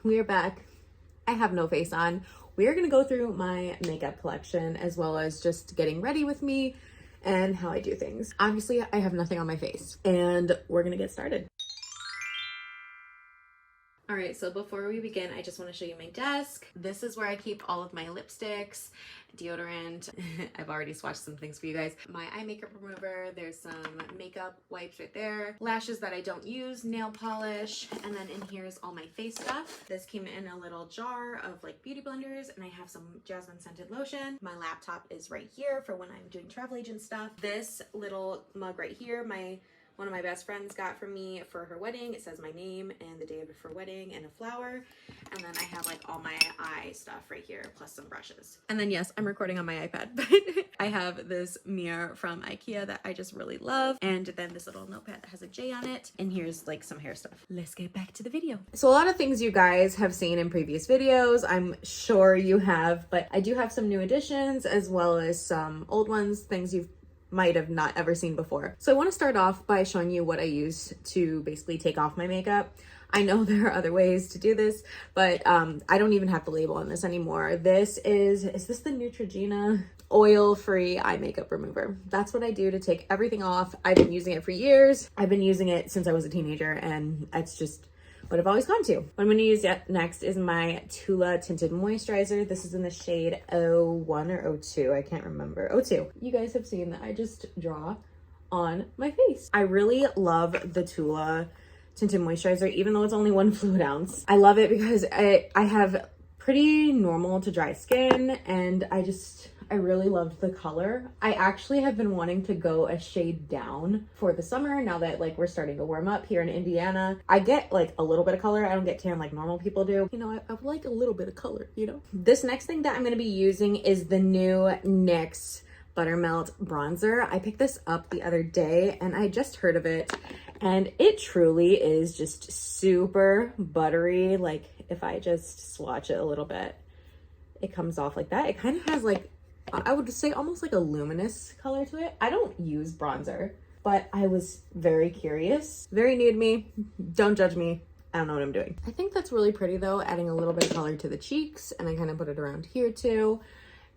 We are back. I have no face on. We are gonna go through my makeup collection as well as just getting ready with me and how I do things. Obviously, I have nothing on my face and we're gonna get started. All right, so before we begin, I just want to show you my desk. This is where I keep all of my lipsticks, deodorant. I've already swatched some things for you guys. My eye makeup remover, there's some makeup wipes right there, lashes that I don't use, nail polish, and then in here is all my face stuff. This came in a little jar of like beauty blenders, and I have some Jasmine scented lotion. My laptop is right here for when I'm doing travel agent stuff. This little mug right here, one of my best friends got for me for her wedding. It says my name and the day of her wedding and a flower. And then I have like all my eye stuff right here, plus some brushes. And then yes, I'm recording on my iPad, but I have this mirror from IKEA that I just really love. And then this little notepad that has a J on it. And here's like some hair stuff. Let's get back to the video. So a lot of things you guys have seen in previous videos, I'm sure you have, but I do have some new additions as well as some old ones, things you've might have not ever seen before. So I want to start off by showing you what I use to basically take off my makeup. I know there are other ways to do this, but I don't even have the label on this anymore. Is this the Neutrogena oil-free eye makeup remover? That's what I do to take everything off. I've been using it for years. I've been using it since I was a teenager, and it's just what I've always gone to. What I'm going to use next is my Tula Tinted Moisturizer. This is in the shade 01 or 02. I can't remember. 02. You guys have seen that I just draw on my face. I really love the Tula Tinted Moisturizer, even though it's only 1 fluid ounce. I love it because I have pretty normal to dry skin, and I really loved the color. I actually have been wanting to go a shade down for the summer now that like we're starting to warm up here in Indiana. I get like a little bit of color. I don't get tan like normal people do. You know, I like a little bit of color, you know? This next thing that I'm gonna be using is the new NYX Buttermelt Bronzer. I picked this up the other day and I just heard of it, and it truly is just super buttery. Like if I just swatch it a little bit, it comes off like that. It kind of has like, I would say almost like a luminous color to it. I don't use bronzer, but I was very curious. Very new to me. Don't judge me. I don't know what I'm doing. I think that's really pretty though, adding a little bit of color to the cheeks, and I kind of put it around here too.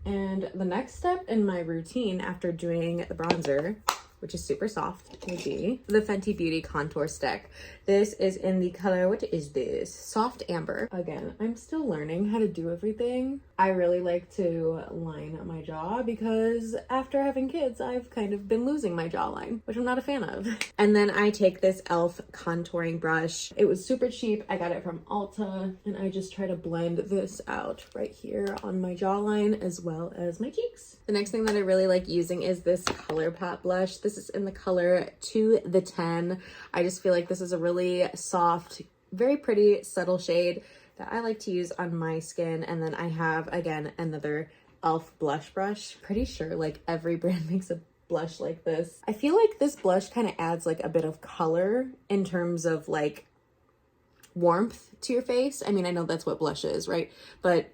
And the next step in my routine after doing the bronzer, which is super soft, would be the Fenty Beauty Contour Stick. This is in the color, what is this? Soft Amber. Again, I'm still learning how to do everything. I really like to line my jaw because after having kids, I've kind of been losing my jawline, which I'm not a fan of. And then I take this e.l.f. contouring brush. It was super cheap. I got it from Ulta, and I just try to blend this out right here on my jawline as well as my cheeks. The next thing that I really like using is this ColourPop blush. This is in the color 2 the 10. I just feel like this is a really soft, very pretty, subtle shade that I like to use on my skin. And then I have, again, another e.l.f. blush brush. Pretty sure like every brand makes a blush like this. I feel like this blush kind of adds like a bit of color in terms of like warmth to your face. I mean, I know that's what blush is, right? But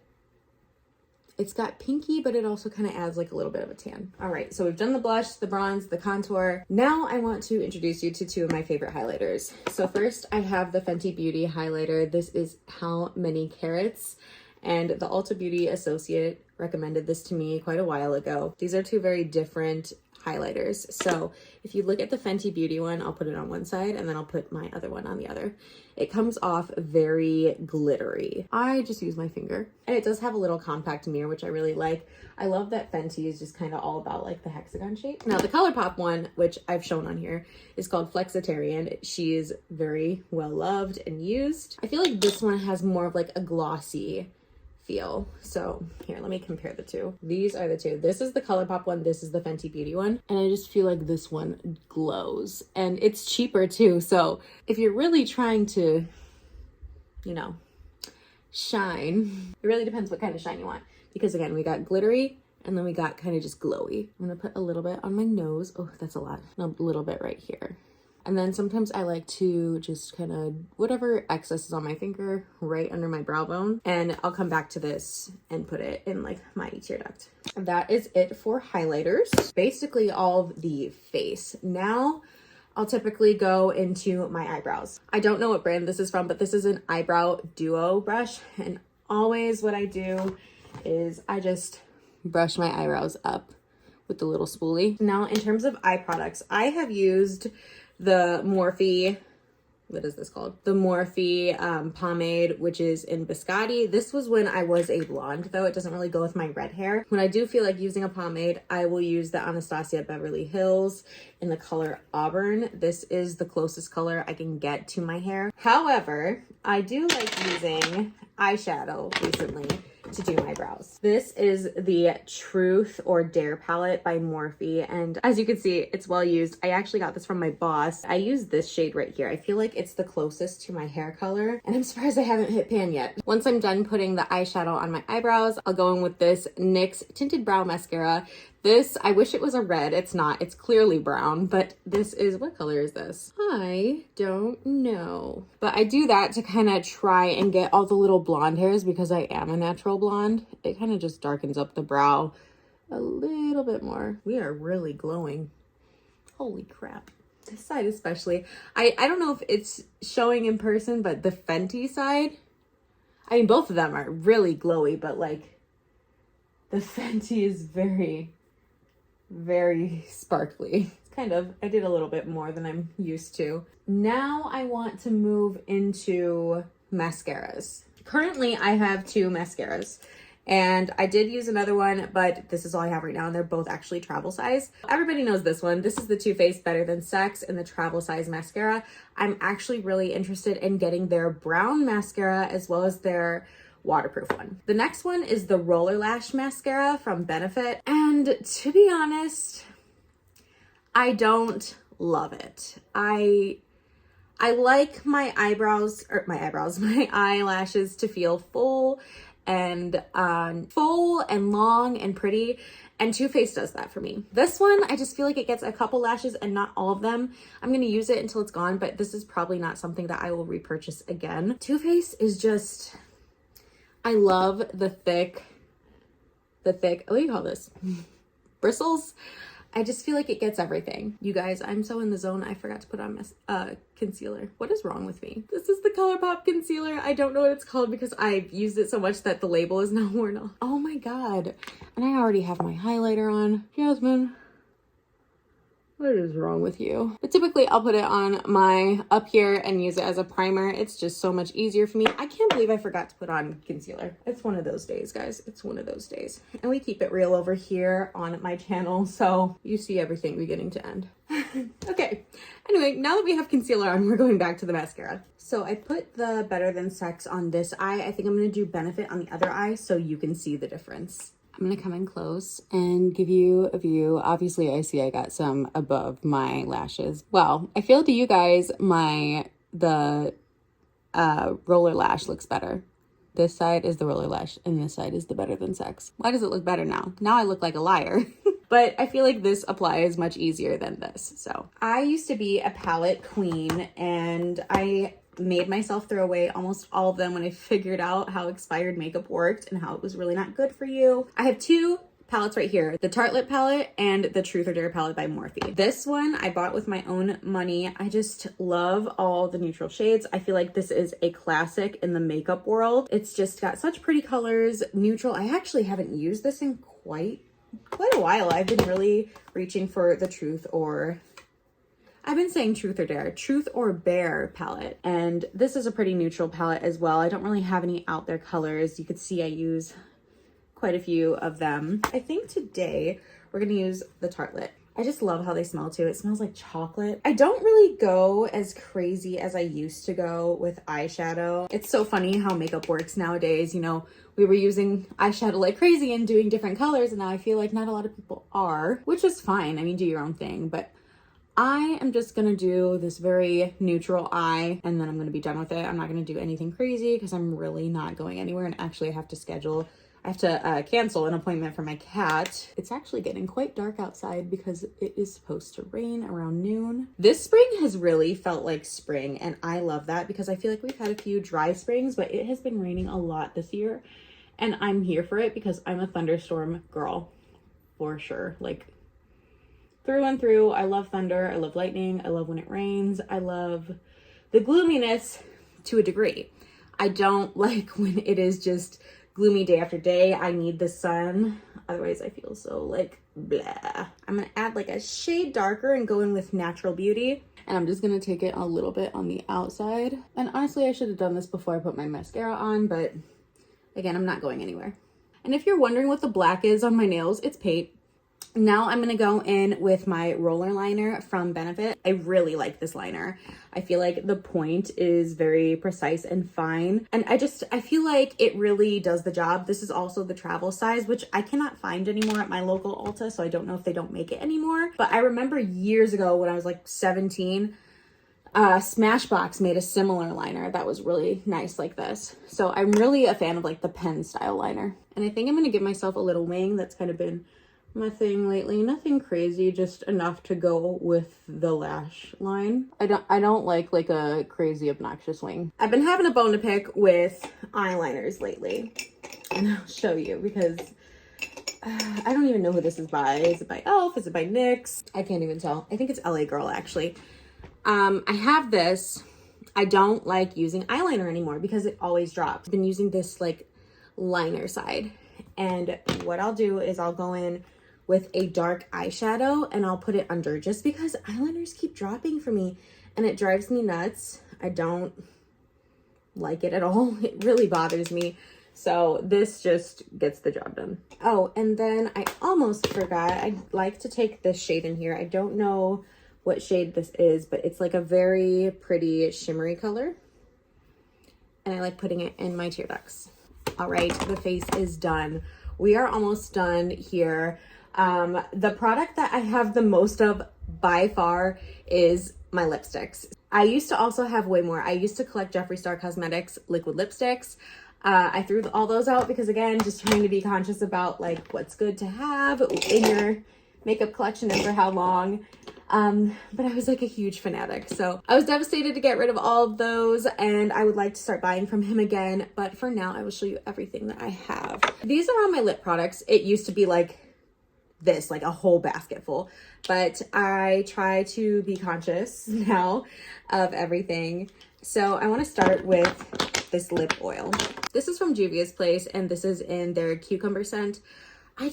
it's got pinky, but it also kind of adds like a little bit of a tan. All right, so we've done the blush, the bronze, the contour. Now I want to introduce you to 2 of my favorite highlighters. So first I have the Fenty Beauty highlighter. This is How Many Carats, and the Ulta Beauty associate recommended this to me quite a while ago. These are 2 very different highlighters. So if you look at the Fenty Beauty one, I'll put it on one side and then I'll put my other one on the other. It comes off very glittery. I just use my finger, and it does have a little compact mirror, which I really like. I love that Fenty is just kind of all about like the hexagon shape. Now the ColourPop one, which I've shown on here, is called Flexitarian. She is very well loved and used. I feel like this one has more of like a glossy feel. So here, let me compare the 2. These are the 2. This is the ColourPop one. This is the Fenty Beauty one. And I just feel like this one glows, and it's cheaper too. So if you're really trying to, you know, shine, it really depends what kind of shine you want. Because again, we got glittery and then we got kind of just glowy. I'm gonna put a little bit on my nose. Oh, that's a lot. And a little bit right here. And then sometimes I like to just kind of whatever excess is on my finger right under my brow bone. And I'll come back to this and put it in like my tear duct. That is it for highlighters. Basically all of the face. Now I'll typically go into my eyebrows. I don't know what brand this is from, but this is an eyebrow duo brush. And always what I do is I just brush my eyebrows up with the little spoolie. Now, in terms of eye products, I have used the Morphe, what is this called? The Morphe pomade, which is in Biscotti. This was when I was a blonde, though. It doesn't really go with my red hair. When I do feel like using a pomade, I will use the Anastasia Beverly Hills in the color Auburn. This is the closest color I can get to my hair. However, I do like using eyeshadow recently to do my brows. This is the Truth or Dare palette by Morphe, and as you can see, it's well used. I actually got this from my boss. I use this shade right here. I feel like it's the closest to my hair color, and I'm surprised I haven't hit pan yet. Once I'm done putting the eyeshadow on my eyebrows, I'll go in with this NYX Tinted Brow Mascara. This, I wish it was a red. It's not. It's clearly brown, but this is, what color is this? I don't know. But I do that to kind of try and get all the little blonde hairs because I am a natural blonde. It kind of just darkens up the brow a little bit more. We are really glowing. Holy crap. This side especially. I don't know if it's showing in person, but the Fenty side, I mean, both of them are really glowy, but like the Fenty is very sparkly. It's kind of, I did a little bit more than I'm used to. Now I want to move into mascaras. Currently I have 2 mascaras and I did use another one, but this is all I have right now and they're both actually travel size. Everybody knows this one. This is the Too Faced Better Than Sex in the travel size mascara. I'm actually really interested in getting their brown mascara as well as their waterproof one. The next one is the Roller Lash Mascara from Benefit. And to be honest, I don't love it. I like my eyelashes to feel full and long and pretty. And Too Faced does that for me. This one, I just feel like it gets a couple lashes and not all of them. I'm going to use it until it's gone, but this is probably not something that I will repurchase again. Too Faced is just, I love the thick, what do you call this? Bristles. I just feel like it gets everything. You guys, I'm so in the zone. I forgot to put on concealer. What is wrong with me? This is the ColourPop concealer. I don't know what it's called because I've used it so much that the label is now worn off. Oh my God. And I already have my highlighter on. Jasmine, what is wrong with you? But typically I'll put it on my up here and use it as a primer. It's just so much easier for me. I can't believe I forgot to put on concealer. It's one of those days, guys. It's one of those days. And we keep it real over here on my channel, so you see everything beginning to end. Okay. Anyway, now that we have concealer on, we're going back to the mascara. So I put the Better Than Sex on this eye. I think I'm going to do Benefit on the other eye so you can see the difference. I'm going to come in close and give you a view. Obviously, I see I got some above my lashes. Well, I feel to you guys, the roller lash looks better. This side is the roller lash and this side is the Better Than Sex. Why does it look better now? Now I look like a liar. But I feel like this applies much easier than this. So I used to be a palette queen and I made myself throw away almost all of them when I figured out how expired makeup worked and how it was really not good for you. I have 2 palettes right here, the Tartelette palette and the Truth or Dare palette by Morphe. This one I bought with my own money. I just love all the neutral shades. I feel like this is a classic in the makeup world. It's just got such pretty colors, neutral. I actually haven't used this in quite a while. I've been really reaching for the Truth or Bear palette. And this is a pretty neutral palette as well. I don't really have any out there colors. You could see I use quite a few of them. I think today we're gonna use the Tartelette. I just love how they smell too. It smells like chocolate. I don't really go as crazy as I used to go with eyeshadow. It's so funny how makeup works nowadays. You know, we were using eyeshadow like crazy and doing different colors, and now I feel like not a lot of people are, which is fine. I mean, do your own thing, but I am just gonna do this very neutral eye and then I'm gonna be done with it. I'm not gonna do anything crazy because I'm really not going anywhere, and actually I have to cancel an appointment for my cat. It's actually getting quite dark outside because it is supposed to rain around noon. This spring has really felt like spring, and I love that because I feel like we've had a few dry springs, but it has been raining a lot this year, and I'm here for it because I'm a thunderstorm girl for sure. Like, through and through. I love thunder. I love lightning. I love when it rains. I love the gloominess to a degree. I don't like when it is just gloomy day after day. I need the sun. Otherwise, I feel so like blah. I'm gonna add like a shade darker and go in with Natural Beauty. And I'm just gonna take it a little bit on the outside. And honestly, I should have done this before I put my mascara on, but again, I'm not going anywhere. And if you're wondering what the black is on my nails, it's paint. Now I'm going to go in with my roller liner from Benefit. I really like this liner. I feel like the point is very precise and fine. And I feel like it really does the job. This is also the travel size, which I cannot find anymore at my local Ulta. So I don't know if they don't make it anymore. But I remember years ago when I was like 17, Smashbox made a similar liner that was really nice like this. So I'm really a fan of like the pen style liner. And I think I'm going to give myself a little wing. That's kind of been my thing lately. Nothing crazy, just enough to go with the lash line. I don't like a crazy obnoxious wing. I've been having a bone to pick with eyeliners lately. And I'll show you because I don't even know who this is by. Is it by e.l.f.? Is it by NYX? I can't even tell. I think it's LA Girl actually. I have this. I don't like using eyeliner anymore because it always drops. I've been using this like liner side. And what I'll do is I'll go in with a dark eyeshadow and I'll put it under just because eyeliners keep dropping for me and it drives me nuts. I don't like it at all. It really bothers me. So this just gets the job done. Oh, and then I almost forgot. I'd like to take this shade in here. I don't know what shade this is, but it's like a very pretty shimmery color. And I like putting it in my tear ducts. All right, the face is done. We are almost done here. The product that I have the most of by far is my lipsticks. I used to also have way more. I used to collect Jeffree Star Cosmetics liquid lipsticks. I threw all those out because again, just trying to be conscious about like what's good to have in your makeup collection and for how long. But I was like a huge fanatic. So I was devastated to get rid of all of those and I would like to start buying from him again. But for now, I will show you everything that I have. These are all my lip products. It used to be like this, like a whole basket full, but I try to be conscious now of everything. So I want to start with this lip oil. This is from Juvia's Place and this is in their cucumber scent. I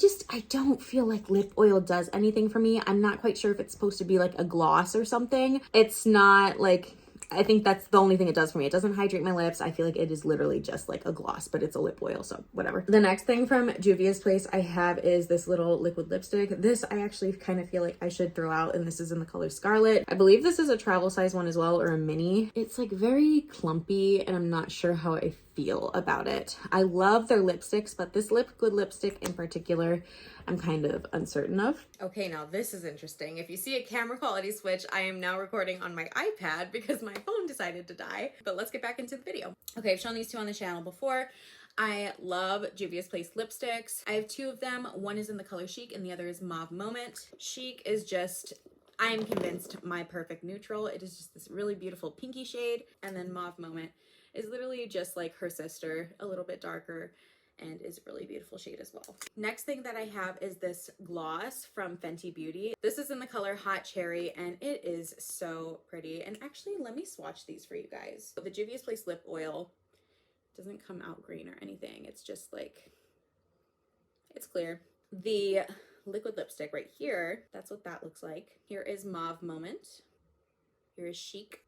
don't feel like lip oil does anything for me. I'm not quite sure if it's supposed to be like a gloss or something. It's not like, I think that's the only thing it does for me. It doesn't hydrate my lips. I feel like it is literally just like a gloss, but it's a lip oil, so whatever. The next thing from Juvia's Place I have is this little liquid lipstick. This I actually kind of feel like I should throw out, and this is in the color Scarlet. I believe this is a travel size one as well, or a mini. It's like very clumpy, and I'm not sure how I feel about it. I love their lipsticks, but this liquid lipstick in particular, I'm kind of uncertain of. Okay, now this is interesting. If you see a camera quality switch, I am now recording on my iPad because my phone decided to die. But let's get back into the video. Okay, I've shown these two on the channel before. I love Juvia's Place lipsticks. I have two of them. One is in the color Chic and the other is Mauve Moment. Chic is just, I am convinced, my perfect neutral. It is just this really beautiful pinky shade. And then Mauve Moment is literally just like her sister, a little bit darker, and is a really beautiful shade as well. Next thing that I have is this gloss from Fenty Beauty. This is in the color Hot Cherry and it is so pretty. And actually, let me swatch these for you guys. The Juvia's Place lip oil doesn't come out green or anything. It's just like, it's clear. The liquid lipstick right here, that's what that looks like. Here is Mauve Moment. Here is Chic.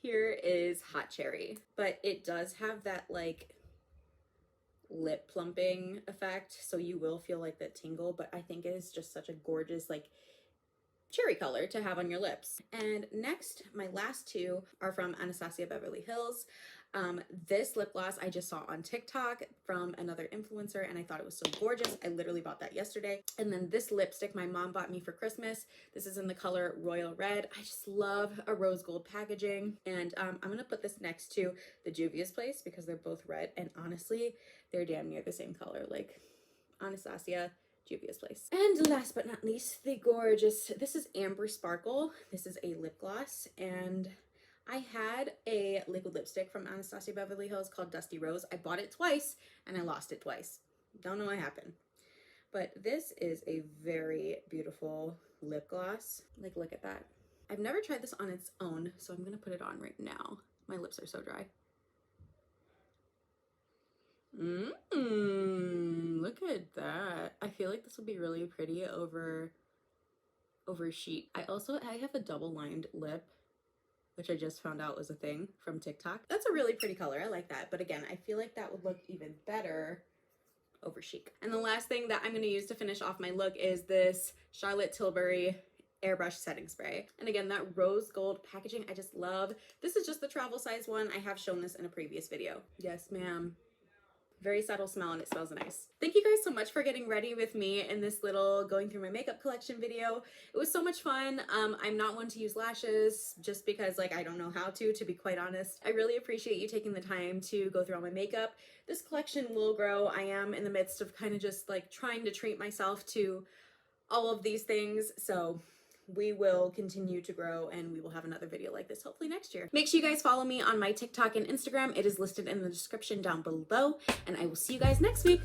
Here is Hot Cherry. But it does have that like lip plumping effect, so you will feel like that tingle, but I think it is just such a gorgeous like cherry color to have on your lips. And next, my last two are from Anastasia Beverly Hills. This lip gloss I just saw on TikTok from another influencer and I thought it was so gorgeous. I literally bought that yesterday. And then this lipstick my mom bought me for Christmas. This is in the color Royal Red. I just love a rose gold packaging. And I'm gonna put this next to the Juvia's Place because they're both red and honestly, they're damn near the same color, like Anastasia, Juvia's Place. And last but not least, the gorgeous, this is Amber Sparkle. This is a lip gloss and I had a liquid lipstick from Anastasia Beverly Hills called Dusty Rose. I bought it twice and I lost it twice. Don't know what happened. But this is a very beautiful lip gloss. Like, look at that. I've never tried this on its own, so I'm gonna put it on right now. My lips are so dry. Look at that. I feel like this would be really pretty over sheet. I have a double lined lip, which I just found out was a thing from TikTok. That's a really pretty color. I like that. But again, I feel like that would look even better over chic. And the last thing that I'm going to use to finish off my look is this Charlotte Tilbury airbrush setting spray. And again, that rose gold packaging, I just love. This is just the travel size one. I have shown this in a previous video. Yes, ma'am. Very subtle smell, and it smells nice. Thank you guys so much for getting ready with me in this little going through my makeup collection video. It was so much fun. I'm not one to use lashes just because like I don't know how to be quite honest. I really appreciate you taking the time to go through all my makeup. This collection will grow. I am in the midst of kind of just like trying to treat myself to all of these things. So we will continue to grow and we will have another video like this hopefully next year. Make sure you guys follow me on my TikTok and Instagram. It is listed in the description down below, and I will see you guys next week.